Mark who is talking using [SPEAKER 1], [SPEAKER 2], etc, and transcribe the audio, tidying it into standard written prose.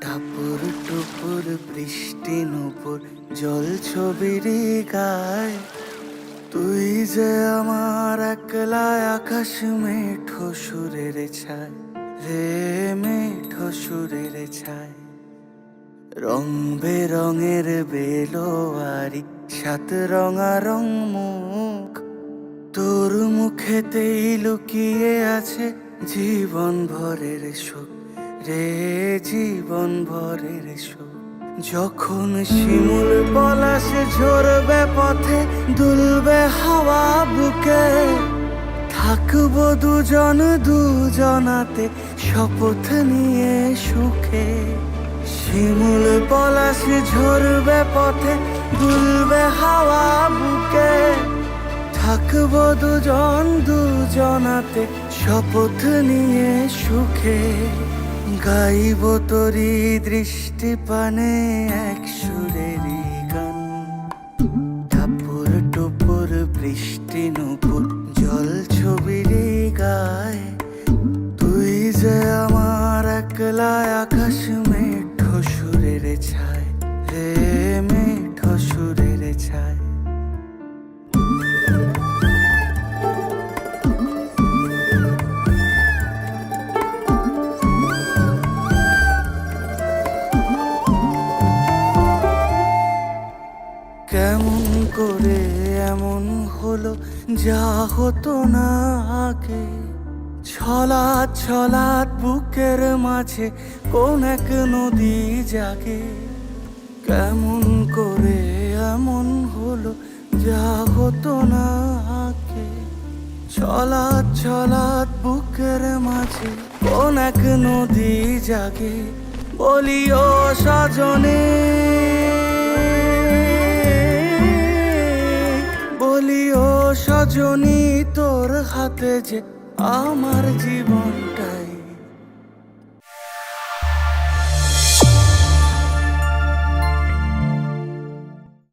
[SPEAKER 1] টাপুর টুপুর বৃষ্টি নুপুর জল ছবির গায়, তুই যে আমার একলা আকাশ মেঠো সুরের ছায় রে, মেঠো সুরের ছায়। রং বেরঙের বেলোয়ারি সাত রঙা রং মুখ, তোর মুখেতেই লুকিয়ে আছে জীবন ভরের সুখ রে, জীবন ভরের সুখ। যখন শিমুল পলাশ ঝরবে পথে, দুলবে হাওয়া বুকে, থাকবো দুজন দুজনাতে শপথ নিয়ে সুখে। শিমুল পলাশ ঝরবে পথে, দুলবে হাওয়া বুকে, থাকবো দুজন দুজনাতে শপথ নিয়ে সুখে। গাইব তোরি দৃষ্টি পানে এক সুরেরই গান, টাপুর টুপুর বৃষ্টি নুপুর জল ছবির গায়, তুই যে আমার একলা আকাশ মেঠো সুরের ছায় রে, মেঠো সুরের ছায়। কেমন করে এমন হলো যা হতো না আগে, ছলাৎ ছলাৎ বুকের মাঝে কোন এক নদী জাগে। কেমন করে এমন হলো যা হতো না আগে, ছলাৎ ছলাৎ বুকের মাঝে কোন এক নদী জাগে। বলিও সজনে, বলিও সজনী, তোর হাতে যে আমার জীবনটাই